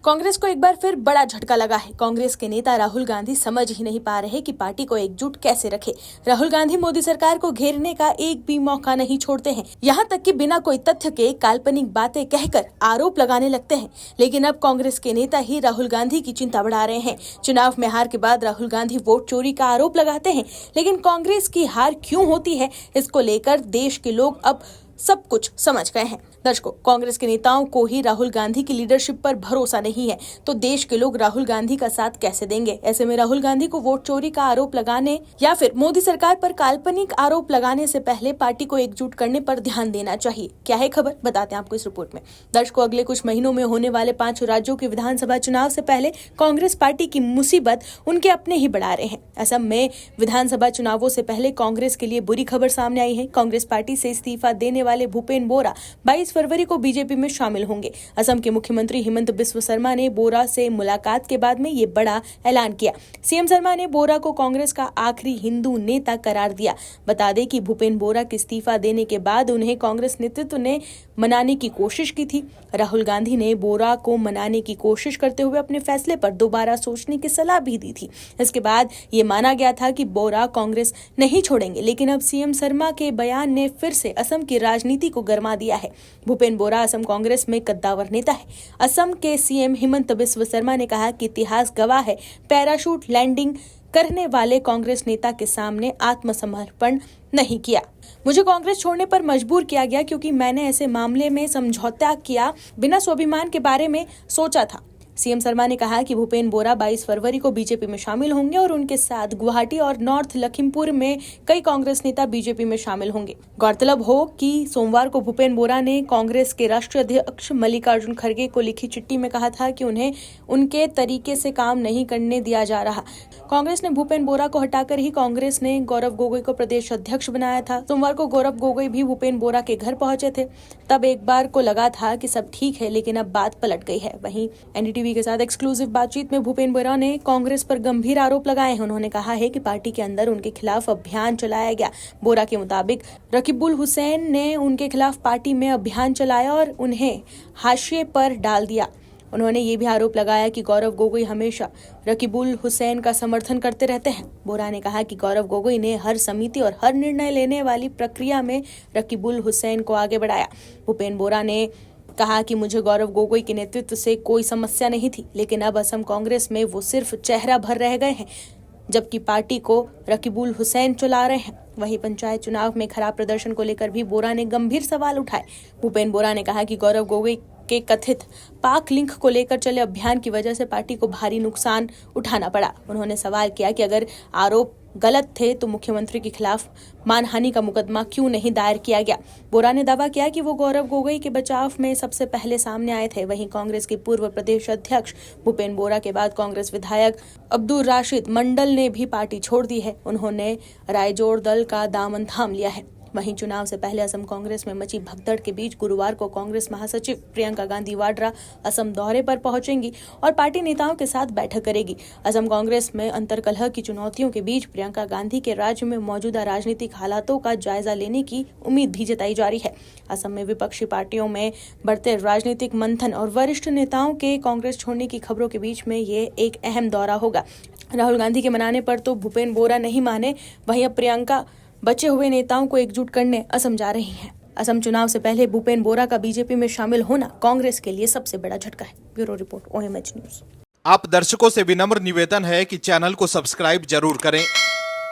कांग्रेस को एक बार फिर बड़ा झटका लगा है। कांग्रेस के नेता राहुल गांधी समझ ही नहीं पा रहे कि पार्टी को एकजुट कैसे रखे। राहुल गांधी मोदी सरकार को घेरने का एक भी मौका नहीं छोड़ते हैं। यहाँ तक कि बिना कोई तथ्य के काल्पनिक बातें कहकर आरोप लगाने लगते हैं। लेकिन अब कांग्रेस के नेता ही राहुल गांधी की चिंता बढ़ा रहे हैं। चुनाव में हार के बाद राहुल गांधी वोट चोरी का आरोप लगाते हैं, लेकिन कांग्रेस की हार क्यों होती है, इसको लेकर देश के लोग अब सब कुछ समझ गए हैं। दर्शकों, कांग्रेस के नेताओं को ही राहुल गांधी की लीडरशिप पर भरोसा नहीं है, तो देश के लोग राहुल गांधी का साथ कैसे देंगे। ऐसे में राहुल गांधी को वोट चोरी का आरोप लगाने या फिर मोदी सरकार पर काल्पनिक आरोप लगाने से पहले पार्टी को एकजुट करने पर ध्यान देना चाहिए। क्या है खबर, बताते हैं आपको इस रिपोर्ट में। दर्शकों, अगले कुछ महीनों में होने वाले 5 राज्यों के विधानसभा चुनाव से पहले कांग्रेस पार्टी की मुसीबत उनके अपने ही बढ़ा रहे हैं। असम में विधानसभा चुनावों से पहले कांग्रेस के लिए बुरी खबर सामने आई है। कांग्रेस पार्टी से इस्तीफा देने वाले भूपेन बोरा 22 फरवरी को बीजेपी में शामिल होंगे। असम के मुख्यमंत्री हिमंत बिस्व शर्मा ने बोरा से मुलाकात के बाद में ये बड़ा ऐलान किया। सीएम शर्मा ने बोरा को कांग्रेस का आखिरी हिंदू नेता करार दिया। बता दें कि भूपेन बोरा के इस्तीफा देने के बाद उन्हें कांग्रेस नेतृत्व ने मनाने की कोशिश की थी। राहुल गांधी ने बोरा को मनाने की कोशिश करते हुए अपने फैसले पर दोबारा सोचने की सलाह भी दी थी। इसके बाद ये माना गया था कि बोरा कांग्रेस नहीं छोड़ेंगे, लेकिन अब सीएम शर्मा के बयान ने फिर से असम की राजनीति को गरमा दिया है। भूपेन बोरा असम कांग्रेस में कद्दावर नेता है। असम के सीएम हिमंत बिस्व शर्मा ने कहा कि इतिहास गवाह है, पैराशूट लैंडिंग करने वाले कांग्रेस नेता के सामने आत्मसमर्पण नहीं किया। मुझे कांग्रेस छोड़ने पर मजबूर किया गया क्योंकि मैंने ऐसे मामले में समझौता किया बिना स्वाभिमान के बारे में सोचा था। सीएम शर्मा ने कहा कि भूपेन बोरा 22 फरवरी को बीजेपी में शामिल होंगे और उनके साथ गुवाहाटी और नॉर्थ लखीमपुर में कई कांग्रेस नेता बीजेपी में शामिल होंगे। गौरतलब हो कि सोमवार को भूपेन बोरा ने कांग्रेस के राष्ट्रीय अध्यक्ष मल्लिकार्जुन खड़गे को लिखी चिट्ठी में कहा था कि उन्हें उनके तरीके से काम नहीं करने दिया जा रहा। कांग्रेस ने भूपेन बोरा को हटाकर ही कांग्रेस ने गौरव गोगोई को प्रदेश अध्यक्ष बनाया था। सोमवार को गौरव गोगोई भी भूपेन बोरा के घर पहुंचे थे। तब एक बार को लगा था कि सब ठीक है, लेकिन अब बात पलट गई है। वहीं एनडीटीवी के साथ एक्सक्लूसिव बातचीत में भूपेन बोरा ने कांग्रेस पर गंभीर आरोप लगाए हैं। उन्होंने कहा है कि पार्टी के अंदर उनके खिलाफ अभियान चलाया गया। बोरा के मुताबिक रकीबुल हुसैन ने उनके खिलाफ पार्टी में अभियान चलाया और उन्हें हाशिए पर डाल दिया। उन्होंने ये भी आरोप लगाया कि गौरव गोगोई हमेशा रकीबुल हुसैन का समर्थन करते रहते हैं। बोरा ने कहा कि गौरव गोगोई ने हर समिति और हर निर्णय लेने वाली प्रक्रिया में रकीबुल हुसैन को आगे बढ़ाया। भूपेन बोरा ने कहा कि मुझे गौरव गोगोई के नेतृत्व से कोई समस्या नहीं थी, लेकिन अब असम कांग्रेस में वो सिर्फ चेहरा भर रह गए हैं, जबकि पार्टी को रकीबुल हुसैन चला रहे हैं। वहीं पंचायत चुनाव में खराब प्रदर्शन को लेकर भी बोरा ने गंभीर सवाल उठाए। भूपेन बोरा ने कहा कि गौरव गोगोई के कथित पाक लिंक को लेकर चले अभियान की वजह से पार्टी को भारी नुकसान उठाना पड़ा। उन्होंने सवाल किया कि अगर आरोप गलत थे तो मुख्यमंत्री के खिलाफ मानहानि का मुकदमा क्यों नहीं दायर किया गया। बोरा ने दावा किया कि वो गौरव गोगोई के बचाव में सबसे पहले सामने आए थे। वहीं कांग्रेस के पूर्व प्रदेश अध्यक्ष भूपेन बोरा के बाद कांग्रेस विधायक अब्दुल राशिद मंडल ने भी पार्टी छोड़ दी है। उन्होंने रायजोर दल का दामन थाम लिया है। वहीं चुनाव से पहले असम कांग्रेस में मची भगदड़ के बीच गुरुवार को कांग्रेस महासचिव प्रियंका गांधी वाड्रा असम दौरे पर पहुंचेंगी और पार्टी नेताओं के साथ बैठक करेगी। असम कांग्रेस में अंतर्कलह की चुनौतियों के बीच प्रियंका गांधी के राज्य में मौजूदा राजनीतिक हालातों का जायजा लेने की उम्मीद भी जताई जा रही है। असम में विपक्षी पार्टियों में बढ़ते राजनीतिक मंथन और वरिष्ठ नेताओं के कांग्रेस छोड़ने की खबरों के बीच में ये एक अहम दौरा होगा। राहुल गांधी के मनाने पर तो भूपेन बोरा नहीं माने, वहीं अब प्रियंका बचे हुए नेताओं को एकजुट करने असम जा रही हैं। असम चुनाव से पहले भूपेन बोरा का बीजेपी में शामिल होना कांग्रेस के लिए सबसे बड़ा झटका है। Bureau report, OMH news. आप दर्शकों से विनम्र निवेदन है कि चैनल को सब्सक्राइब जरूर करें